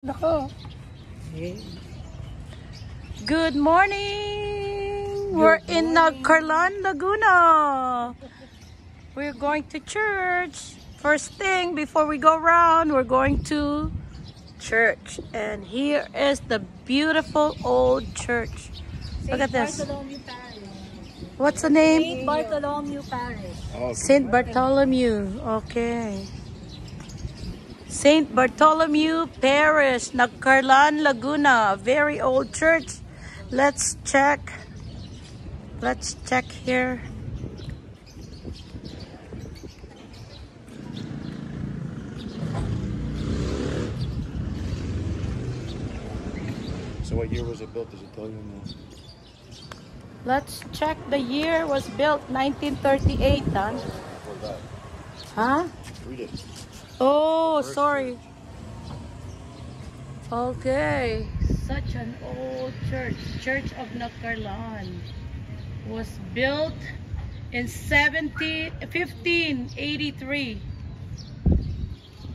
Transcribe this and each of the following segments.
Nako. Good morning! We're in Nagcarlan, Laguna. We're going to church. First thing, before we go around, we're going to church. And here is the beautiful old church. Look at this. What's the name? St. Bartholomew Parish. St. Bartholomew. Okay. St. Bartholomew Parish, Nagcarlan, Laguna. Very old church. Let's check. Let's check here. So what year was it built? Does it tell you? Let's check the year. Was built 1938, Dan. Huh? Read it. Oh, sorry. Okay. Such an old church. Church of Nagcarlan. Was built in 1583.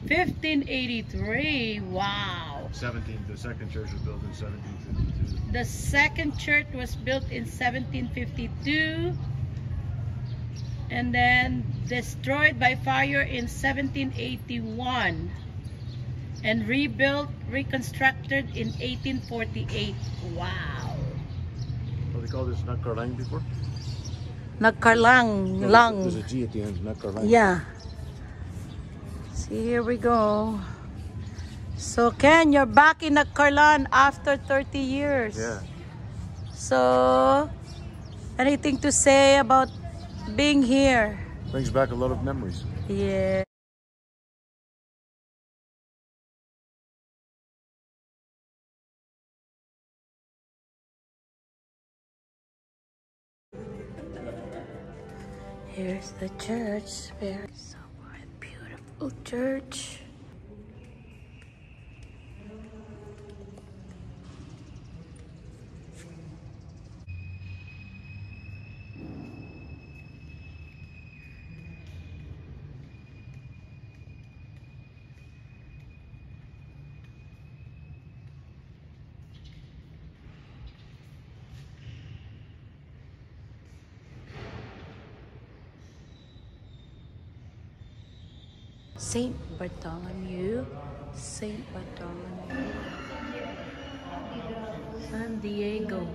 1583. Wow. The second church was built in 1752. The second church was built in 1752. And then destroyed by fire in 1781 and reconstructed in 1848. Wow. What they call this? Nagcarlan before? Nagcarlan. There's a G at the end. Nagcarlan. Yeah. See, here we go. So Ken, you're back in Nagcarlan after 30 years. Yeah. So, anything to say about being here? Brings back a lot of memories. Yeah. Here's the church. Very so beautiful church. St. Bartholomew, St. Bartholomew, San Diego.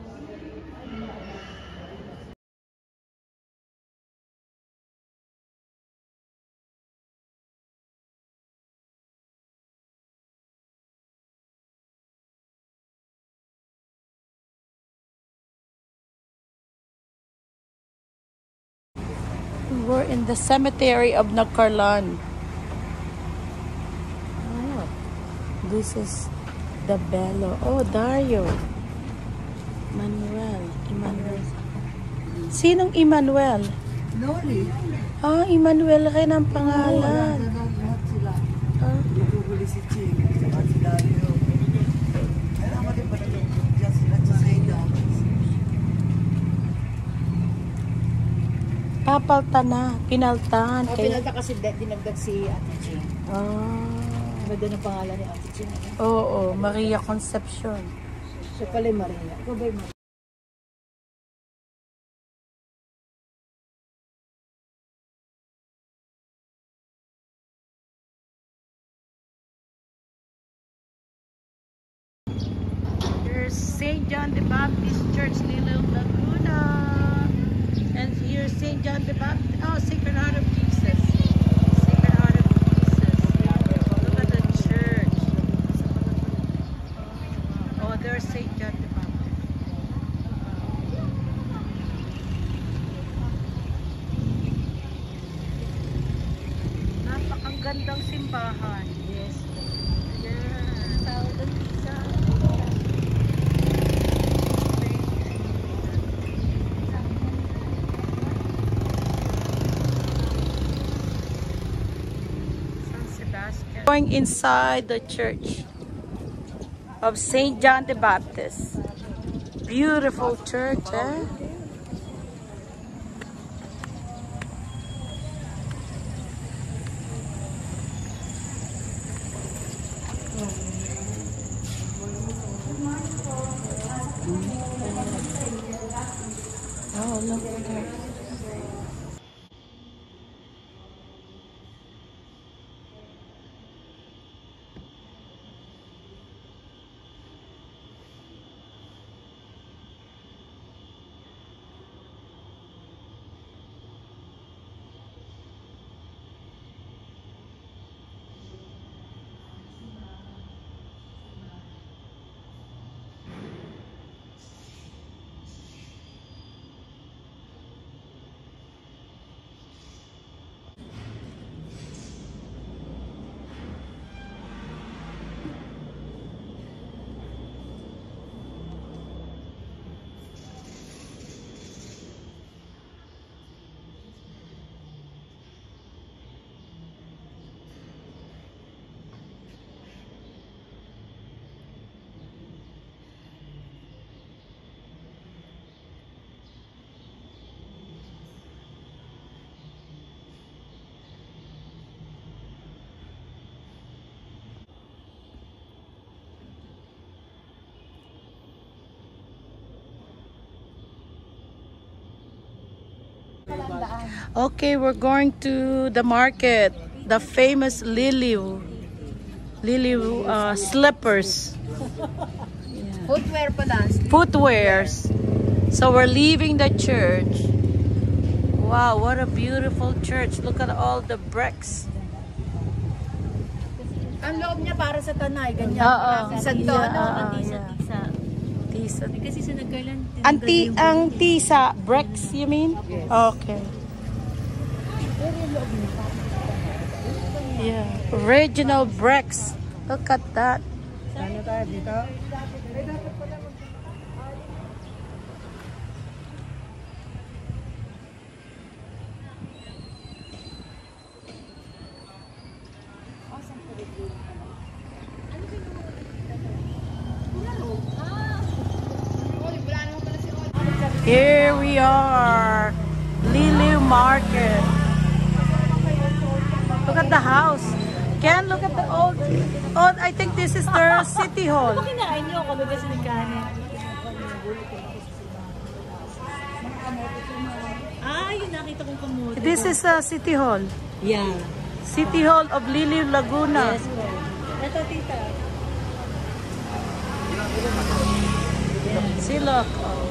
We're in the cemetery of Nagcarlan. This is the Bello. Oh, Dario. Emmanuel. Sinong Emmanuel? Noli. Ah, Emmanuel rin ang pangalan. Lahat sila. Ah, Naguguli si Ching. Saka si Dario. Kaya naman din pala dyan sila sa Seda. papalta na. Pinaltan. Pinalta kasi dinagdag si Ate Ching. Ah. Ganda ng pangalan ni Ate Ching. Oo, Maria Concepcion. Siya pala yung Maria. Ikaw ba yung Maria? Here's St. John the Baptist Church, Little Laguna. And here's St. John the Baptist. Oh, Sacred Heart of Jesus. Sacred Heart of Jesus. Look at the church. Oh, there's St. John the Baptist. Napakagandang simbahan. Yes. Yeah. Tawag ng pizza. Going inside the church of St. John the Baptist. Beautiful church, eh? Oh, look at that. Okay, we're going to the market. The famous Liliu slippers. Footwear pala. Footwears. So we're leaving the church. Wow, what a beautiful church. Look at all the bricks. Ang loob niya para sa tanay, ganyan. Oo. Sa Yeah, tono, yeah. Tisa. kasi sa nagkailan. Ang tisa, bricks, you mean? Yes. Okay. Yeah, original bricks. Look at that. Sana tayo dito. Here we are, Liliu Market. Look at the house. Ken, look at the old. Oh, I think this is their city hall. Kinain niyo ako kasi nagkanin. Yun nakita kong kamote. This is a city hall. Yeah. City Hall of Liliu, Laguna. Yes po. Ito, tita. See, look. Oh.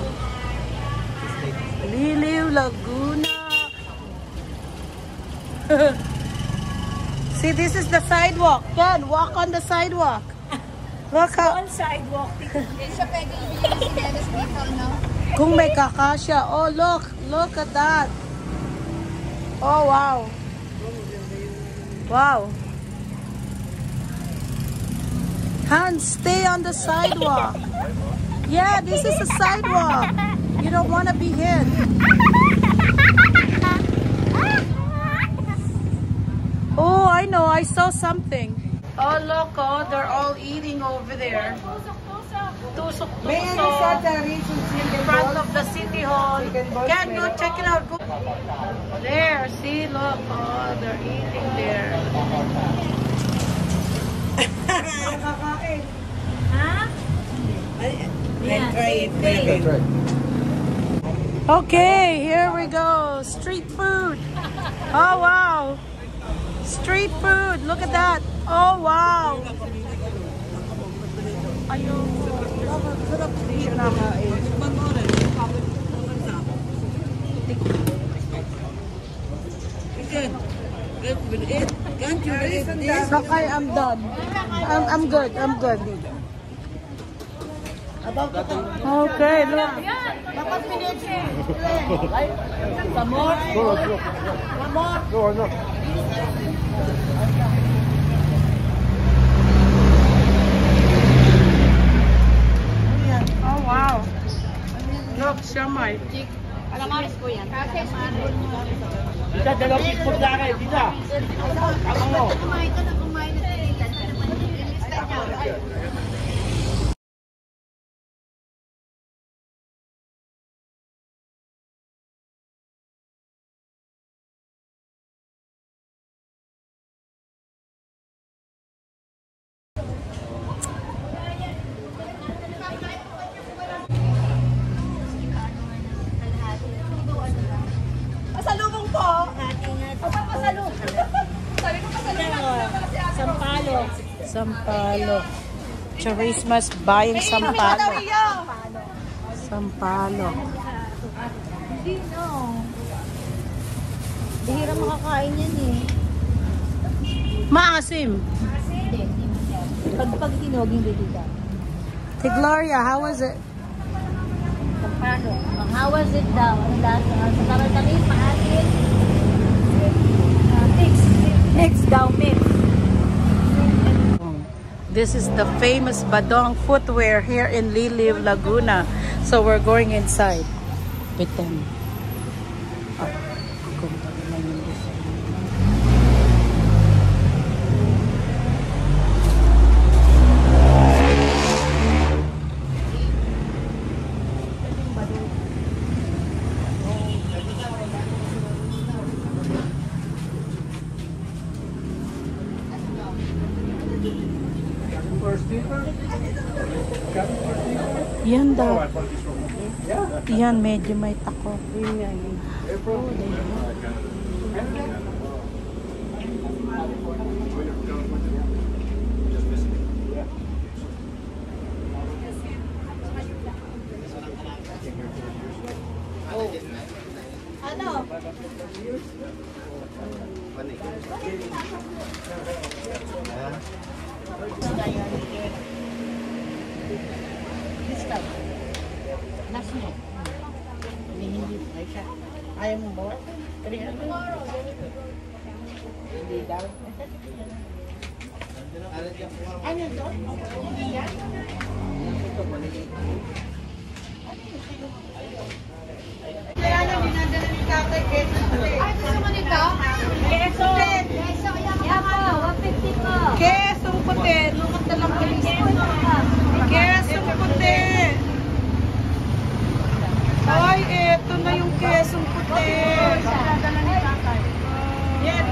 Liliu, Laguna. See, this is the sidewalk. Ken, walk on the sidewalk. Look how. On sidewalk. Siya pwede ibigay ng sinelas dito, no? Kung may kakasya. Oh, look. Look at that. Oh, wow. Wow. Hans, stay on the sidewalk. Yeah, this is a sidewalk. You don't want to be hit. Oh, I know. I saw something. Oh, look. Oh, they're all eating over there. May ano siya, Tusok-tusok. Dari, In front of the city hall. Can go check it out. Go. There, see, look. Oh, they're eating there. Nakakain. Ha? Let's try it. That's right. Okay, here we go. Street food. Oh, wow. Street food. Look at that. Oh, wow. Ayun. Sarap din siya nakain. Can't you eat this? Okay, I'm done. I'm good. I'm good. Okay, look. Some more? Go on, go. One more? Go on, look. Oh, wow. Look, siomay. Alamaris ko yan. Tita, dalawang pisport na kayo, tita. Ako mo. Kumain ka na kumain na tita. Ilista niya. Sampalo. Charisma's buying sampalo. Sampalo. Hindi, no. Bihira makakain yan eh. Maasim. Hindi. Pag tinog, hindi dito. Hey Gloria, how was it? Paano? How was it daw? Ang lasa? Sa kamatami, paatin. Mix. Mix daw, mix. This is the famous Badong footwear here in Liliw, Laguna. So we're going inside with them. Yan daw. Yan, medyo may tako. Ano? Ayaw mo ba? Hindi daw. Ano to? Hindi yan? Kaya na, dinadala ni tatay keso. Ay, gusto mo nito? Keso! Keso, yan po. 150 po. Kesong puti. Lukot na lang bilis. Kesong puti. Ay, eto na yung kesong puti. Dinadala ni tatay. Yan!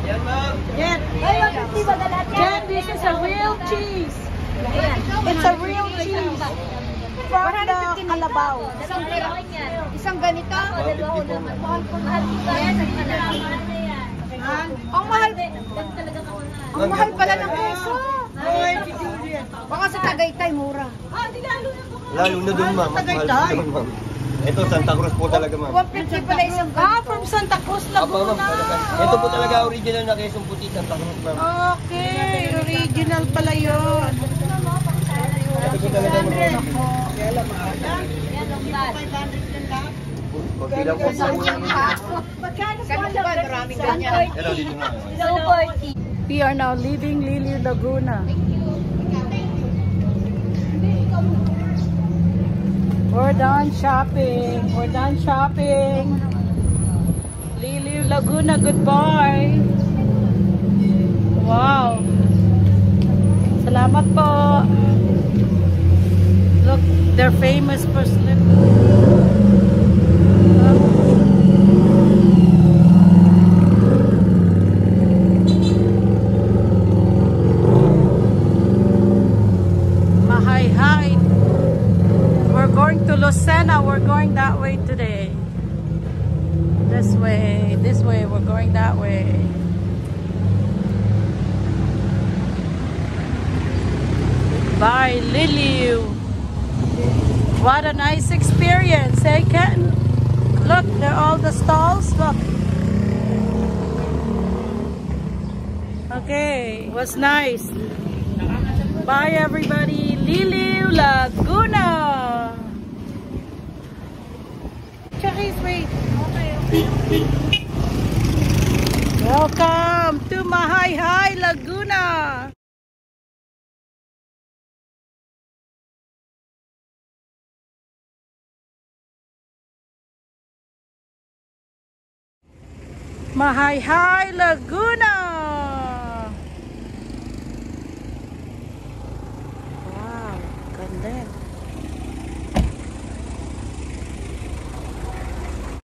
Yan, ma'am! Yan. Ay, 150 ba na lahat yan? Jen, this is a real cheese. Ayan. It's a real cheese. From the Kalabaw. Isang isang ganito. Dalawa naman. Mahal pa yan. Ang mahal. Ang mahal pala ng keso. Baka sa Tagaytay, mura. Lalo na doon, ma'am. Mas mahal doon, ma'am. Ito, Santa Cruz po talaga, ma'am. 150 pala isang ganito. From Santa Cruz, Apo, ma'am. Laguna. Ito po talaga original na kesong puti, Santa Cruz, ma'am. Okay, original pala yun. Ito po talaga, ma'am. Yan, longgan. Kunti lang po. Saan ba? Maraming ganyan. Pero dito nga. 240. We are now leaving Liliw, Laguna. We're done shopping. We're done shopping. Liliw, Laguna, goodbye. Wow. Salamat po. Look, they're famous for slip. Mahayhay. We're going to Lucena. We're going that way today. This way, we're going that way. Bye, Liliw. What a nice experience, eh, Ken? Look, they're all the stalls. Look. Okay, was nice. Bye, everybody. Liliw, Laguna. Cherries, wait. Welcome to Mahayhay, Laguna. Mahayhay, Laguna. Wow, ganda.